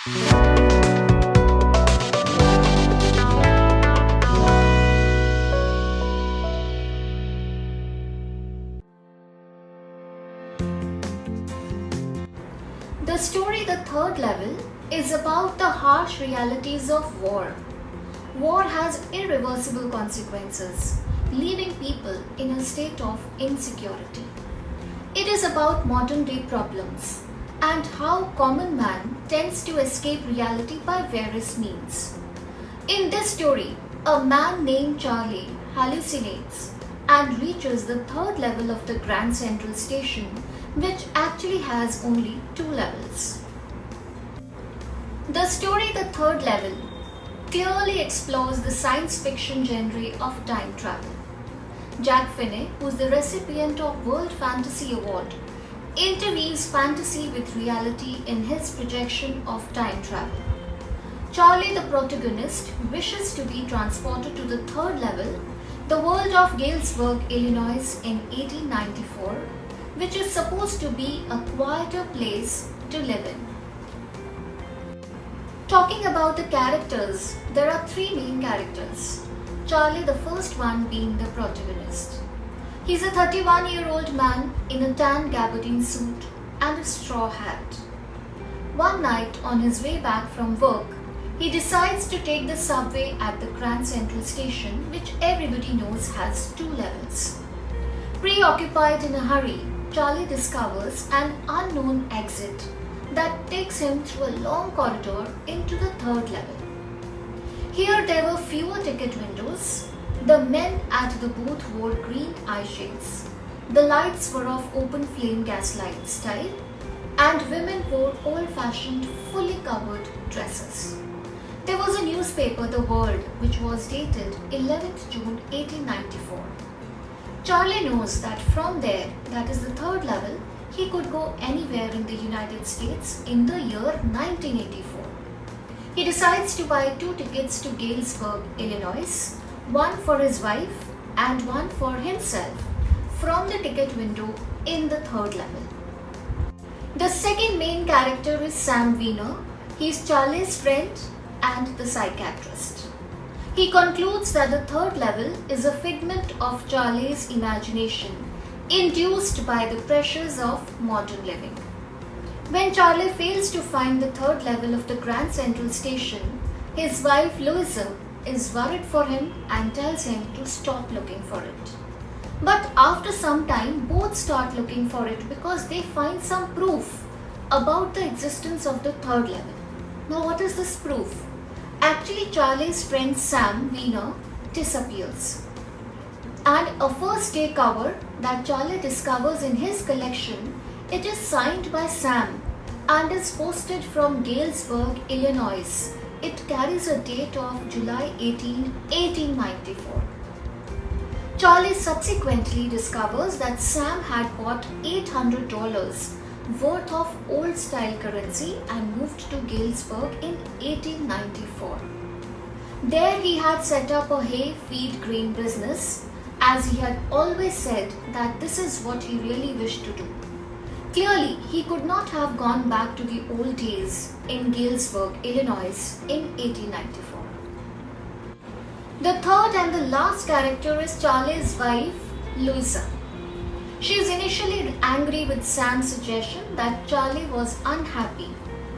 The story The Third Level is about the harsh realities of war. War has irreversible consequences, leaving people in a state of insecurity. It is about modern day problems and how common man tends to escape reality by various means. In this story, a man named Charley hallucinates and reaches the third level of the Grand Central Station, which actually has only 2 levels. The story The Third Level clearly explores the science fiction genre of time travel. Jack Finney, who is the recipient of World Fantasy Award, interweaves fantasy with reality in his projection of time travel. Charley, the protagonist, wishes to be transported to the third level, the world of Galesburg, Illinois in 1894, which is supposed to be a quieter place to live in. Talking about the characters, there are 3 main characters. Charley, the first one, being the protagonist. He's a 31-year-old man in a tan gabardine suit and a straw hat. One night, on his way back from work, he decides to take the subway at the Grand Central Station, which everybody knows has 2 levels. Preoccupied in a hurry, Charley discovers an unknown exit that takes him through a long corridor into the third level. Here there were fewer ticket windows, the men at the booth wore green eye shades, the lights were of open flame gaslight style, and women wore old-fashioned fully covered dresses. There was a newspaper, The World, which was dated 11th June 1894. Charley knows that from there, that is the third level, he could go anywhere in the United States in the year 1984. He decides to buy 2 tickets to Galesburg, Illinois, one for his wife and one for himself, from the ticket window in the third level. The second main character is Sam Wiener. He is Charley's friend and the psychiatrist. He concludes that the third level is a figment of Charley's imagination, induced by the pressures of modern living. When Charley fails to find the third level of the Grand Central Station, his wife Louisa is worried for him and tells him to stop looking for it. But after some time, both start looking for it because they find some proof about the existence of the third level. Now, what is this proof? Actually, Charley's friend Sam Wiener disappears. And a first day cover that Charley discovers in his collection, it is signed by Sam and is posted from Galesburg, Illinois. It carries a date of July 18, 1894. Charley subsequently discovers that Sam had bought $800 worth of old style currency and moved to Galesburg in 1894. There he had set up a hay feed grain business, as he had always said that this is what he really wished to do. Clearly, he could not have gone back to the old days in Galesburg, Illinois in 1894. The third and the last character is Charley's wife, Louisa. She is initially angry with Sam's suggestion that Charley was unhappy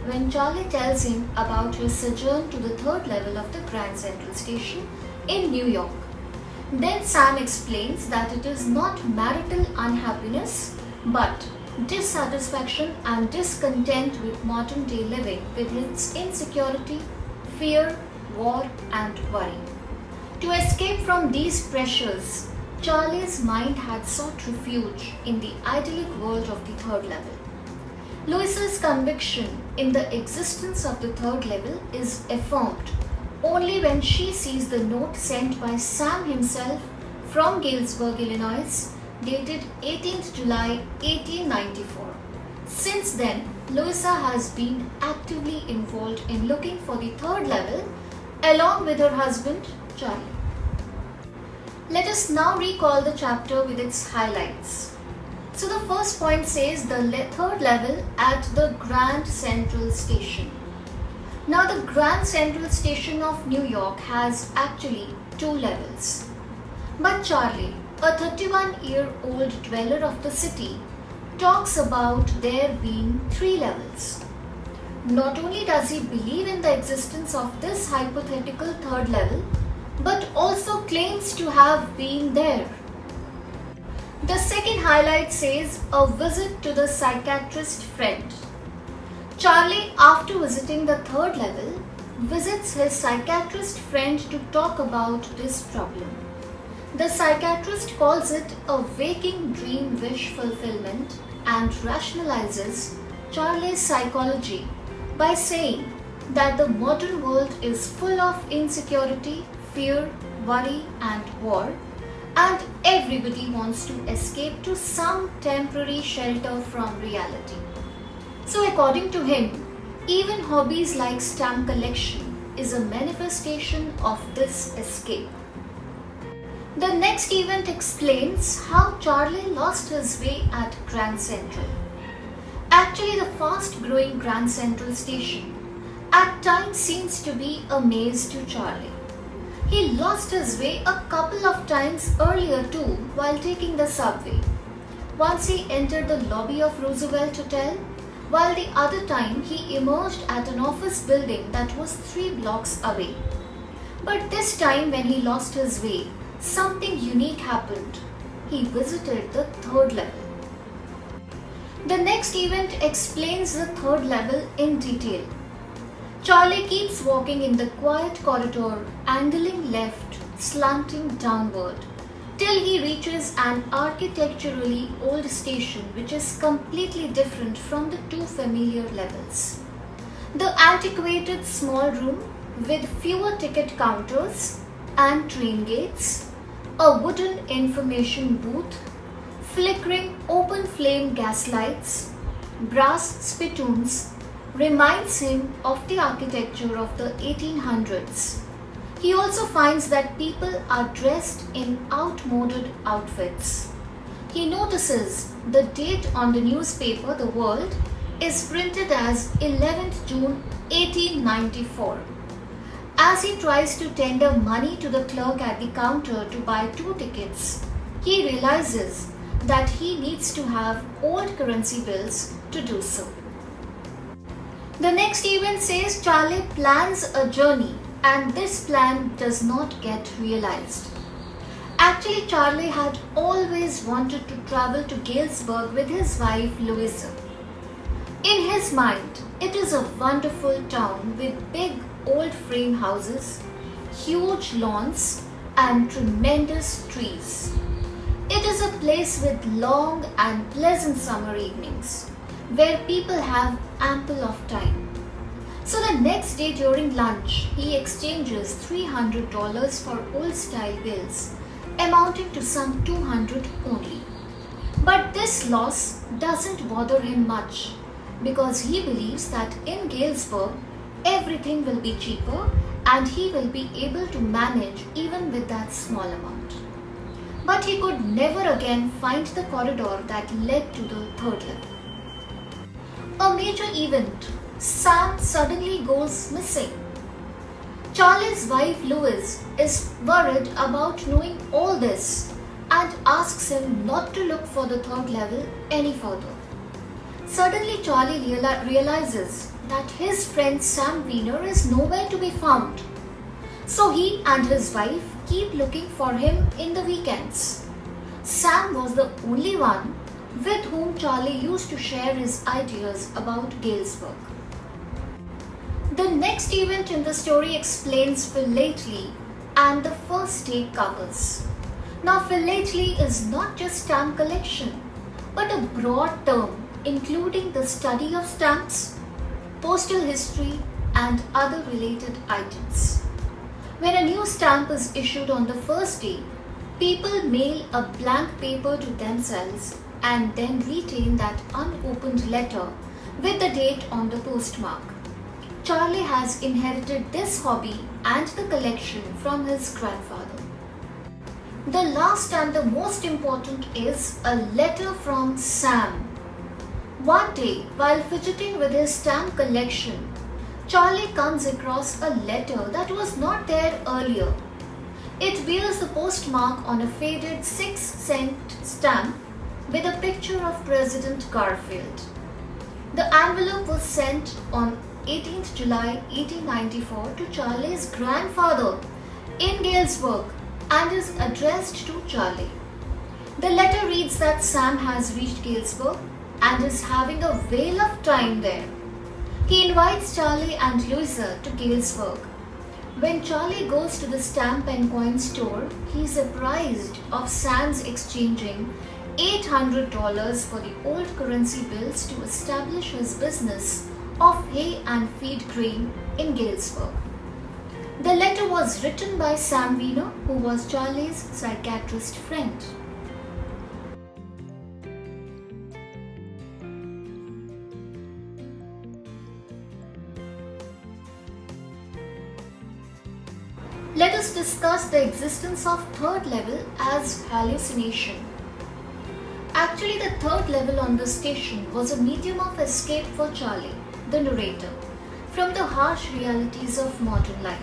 when Charley tells him about his sojourn to the third level of the Grand Central Station in New York. Then Sam explains that it is not marital unhappiness but dissatisfaction and discontent with modern day living with its insecurity, fear, war and worry. To escape from these pressures, Charley's mind had sought refuge in the idyllic world of the third level. Louisa's conviction in the existence of the third level is affirmed only when she sees the note sent by Sam himself from Galesburg, Illinois, dated 18th July 1894. Since then, Louisa has been actively involved in looking for the third level along with her husband, Charle. Let us now recall the chapter with its highlights. So the first point says the third level at the Grand Central Station. Now, the Grand Central Station of New York has actually 2 levels. But Charlie, a 31-year-old dweller of the city, talks about there being 3 levels. Not only does he believe in the existence of this hypothetical 3rd level, but also claims to have been there. The second highlight says a visit to the psychiatrist friend. Charlie, after visiting the 3rd level, visits his psychiatrist friend to talk about this problem. The psychiatrist calls it a waking dream wish fulfillment and rationalizes Charlie's psychology by saying that the modern world is full of insecurity, fear, worry, and war, and everybody wants to escape to some temporary shelter from reality. So according to him, even hobbies like stamp collection is a manifestation of this escape. The next event explains how Charlie lost his way at Grand Central. Actually, the fast-growing Grand Central Station at times seems to be a maze to Charlie. He lost his way a couple of times earlier too while taking the subway. Once he entered the lobby of Roosevelt Hotel, while the other time he emerged at an office building that was 3 blocks away. But this time when he lost his way, something unique happened. He visited the 3rd level. The next event explains the 3rd level in detail. Charlie keeps walking in the quiet corridor, angling left, slanting downward, till he reaches an architecturally old station which is completely different from the 2 familiar levels. The antiquated small room with fewer ticket counters and train gates, a wooden information booth, flickering open flame gas lights, brass spittoons reminds him of the architecture of the 1800s. He also finds that people are dressed in outmoded outfits. He notices the date on the newspaper The World is printed as 11th June 1894. As he tries to tender money to the clerk at the counter to buy 2 tickets, he realizes that he needs to have old currency bills to do so. The next event says Charlie plans a journey and this plan does not get realized. Actually, Charlie had always wanted to travel to Galesburg with his wife Louisa. In his mind, it is a wonderful town with big old frame houses, huge lawns, and tremendous trees. It is a place with long and pleasant summer evenings, where people have ample of time. So the next day during lunch, he exchanges $300 for old-style bills, amounting to some $200 only. But this loss doesn't bother him much, because he believes that in Galesburg, everything will be cheaper and he will be able to manage even with that small amount. But he could never again find the corridor that led to the 3rd level. A major event, Sam suddenly goes missing. Charlie's wife Louise is worried about knowing all this and asks him not to look for the 3rd level any further. Suddenly Charlie realizes that his friend Sam Wiener is nowhere to be found. So he and his wife keep looking for him in the weekends. Sam was the only one with whom Charlie used to share his ideas about Galesburg. The next event in the story explains Philately and the first day covers. Now Philately is not just stamp collection, but a broad term including the study of stamps, postal history, and other related items. When a new stamp is issued on the first day, people mail a blank paper to themselves and then retain that unopened letter with the date on the postmark. Charlie has inherited this hobby and the collection from his grandfather. The last and the most important is a letter from Sam. One day, while fidgeting with his stamp collection, Charlie comes across a letter that was not there earlier. It bears the postmark on a faded 6-cent stamp with a picture of President Garfield. The envelope was sent on 18th July 1894 to Charlie's grandfather in Galesburg and is addressed to Charlie. The letter reads that Sam has reached Galesburg and is having a whale of time there. He invites Charlie and Louisa to Galesburg. When Charlie goes to the stamp and coin store, he is apprised of Sam's exchanging $800 for the old currency bills to establish his business of hay and feed grain in Galesburg. The letter was written by Sam Weiner, who was Charlie's psychiatrist friend. Let us discuss the existence of third level as hallucination. Actually, the third level on the station was a medium of escape for Charlie, the narrator, from the harsh realities of modern life.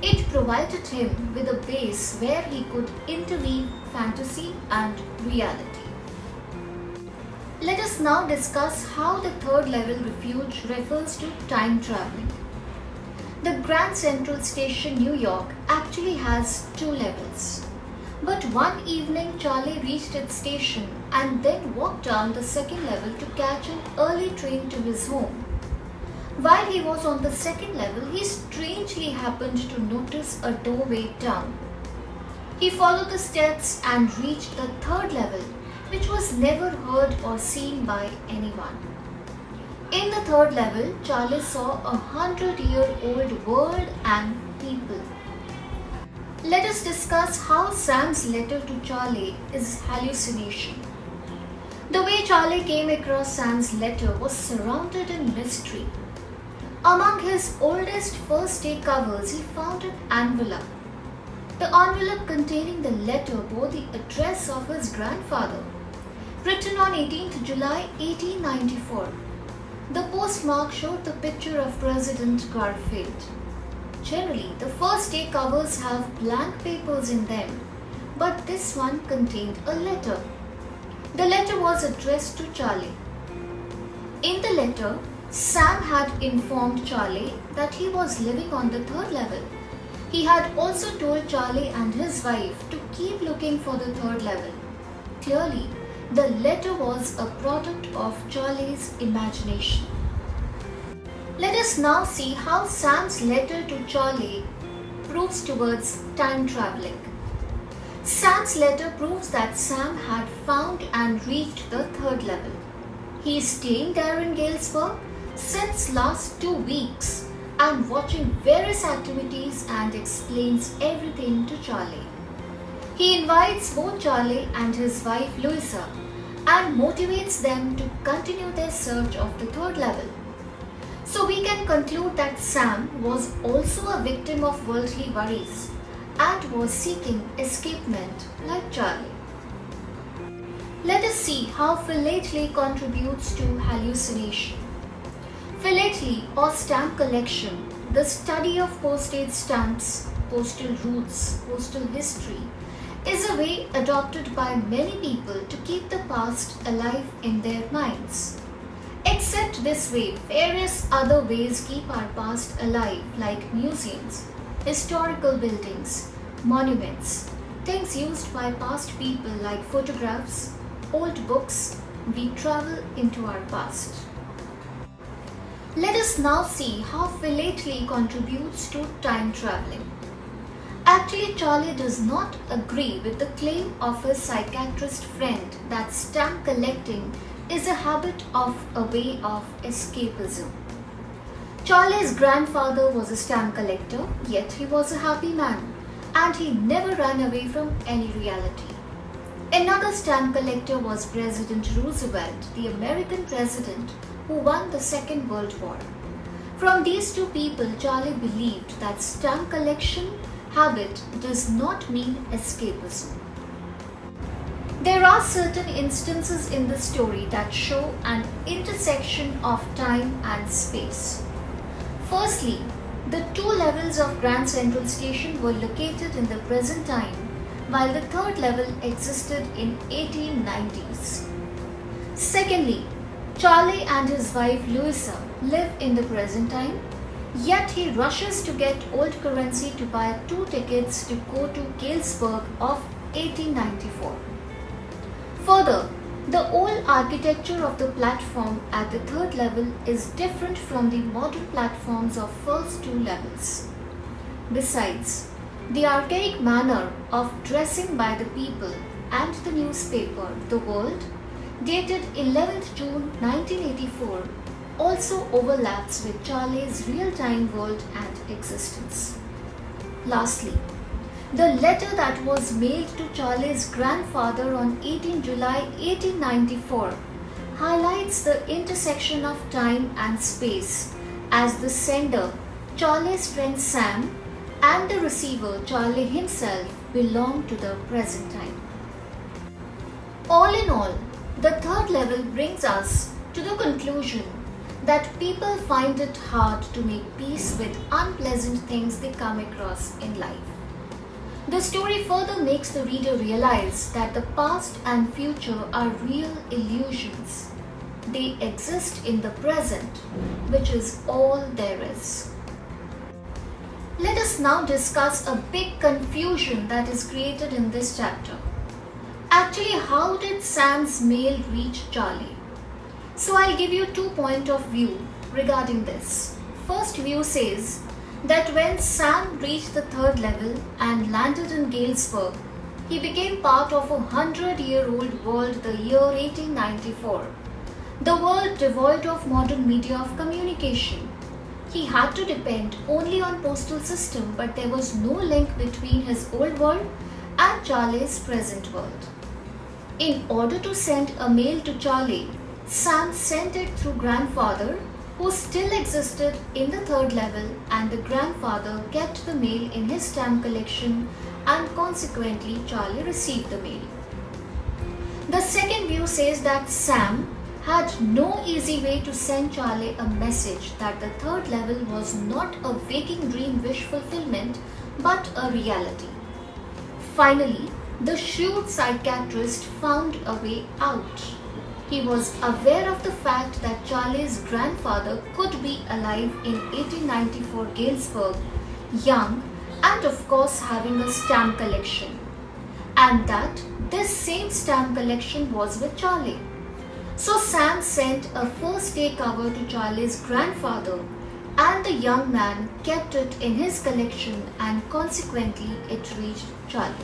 It provided him with a base where he could interweave fantasy and reality. Let us now discuss how the third level refuge refers to time traveling. The Grand Central Station, New York, actually has 2 levels. But one evening, Charlie reached its station and then walked down the 2nd level to catch an early train to his home. While he was on the 2nd level, he strangely happened to notice a doorway down. He followed the steps and reached the 3rd level, which was never heard or seen by anyone. In the 3rd level, Charlie saw a 100-year-old world and people. Let us discuss how Sam's letter to Charlie is hallucination. The way Charlie came across Sam's letter was surrounded in mystery. Among his oldest first-day covers, he found an envelope. The envelope containing the letter bore the address of his grandfather, written on 18th July 1894. The postmark showed the picture of President Garfield. Generally, the first-day covers have blank papers in them, but this one contained a letter. The letter was addressed to Charlie. In the letter, Sam had informed Charlie that he was living on the 3rd level. He had also told Charlie and his wife to keep looking for the 3rd level. Clearly, the letter was a product of Charlie's imagination. Let us now see how Sam's letter to Charlie proves towards time traveling. Sam's letter proves that Sam had found and reached the 3rd level. He is staying there in Galesburg since last 2 weeks and watching various activities and explains everything to Charlie. He invites both Charlie and his wife Louisa and motivates them to continue their search of the 3rd level. So we can conclude that Sam was also a victim of worldly worries and was seeking escapement like Charlie. Let us see how philately contributes to hallucination. Philately or stamp collection, the study of postage stamps, postal routes, postal history, is a way adopted by many people to keep the past alive in their minds. Except this way, various other ways keep our past alive, like museums, historical buildings, monuments, things used by past people like photographs, old books. We travel into our past. Let us now see how philately contributes to time traveling. Actually, Charlie does not agree with the claim of his psychiatrist friend that stamp collecting is a habit of a way of escapism. Charlie's grandfather was a stamp collector, yet he was a happy man, and he never ran away from any reality. Another stamp collector was President Roosevelt, the American president who won the Second World War. From these 2 people, Charlie believed that stamp collection habit does not mean escapism. There are certain instances in the story that show an intersection of time and space. Firstly, the two levels of Grand Central Station were located in the present time, while the third level existed in 1890s. Secondly, Charlie and his wife Louisa live in the present time, yet he rushes to get old currency to buy 2 tickets to go to Galesburg of 1894. Further, the old architecture of the platform at the third level is different from the modern platforms of first 2 levels. Besides, the archaic manner of dressing by the people and the newspaper The World, dated 11th June 1984, also overlaps with Charlie's real-time world and existence. Lastly, the letter that was mailed to Charlie's grandfather on 18 July 1894 highlights the intersection of time and space, as the sender, Charlie's friend Sam, and the receiver, Charlie himself, belong to the present time. All in all, the third level brings us to the conclusion that people find it hard to make peace with unpleasant things they come across in life. The story further makes the reader realize that the past and future are real illusions. They exist in the present, which is all there is. Let us now discuss a big confusion that is created in this chapter. Actually, how did Sam's mail reach Charlie? So I'll give you 2 points of view regarding this. First view says that when Sam reached the third level and landed in Galesburg, he became part of a 100-year-old world the year 1894. The world devoid of modern media of communication. He had to depend only on postal system, but there was no link between his old world and Charlie's present world. In order to send a mail to Charlie, Sam sent it through grandfather, who still existed in the third level, and the grandfather kept the mail in his stamp collection, and consequently Charlie received the mail. The second view says that Sam had no easy way to send Charlie a message that the third level was not a waking dream wish fulfillment but a reality. Finally, the shrewd psychiatrist found a way out. He was aware of the fact that Charlie's grandfather could be alive in 1894 Galesburg, young and of course having a stamp collection, and that this same stamp collection was with Charlie. So Sam sent a first day cover to Charlie's grandfather, and the young man kept it in his collection, and consequently it reached Charlie.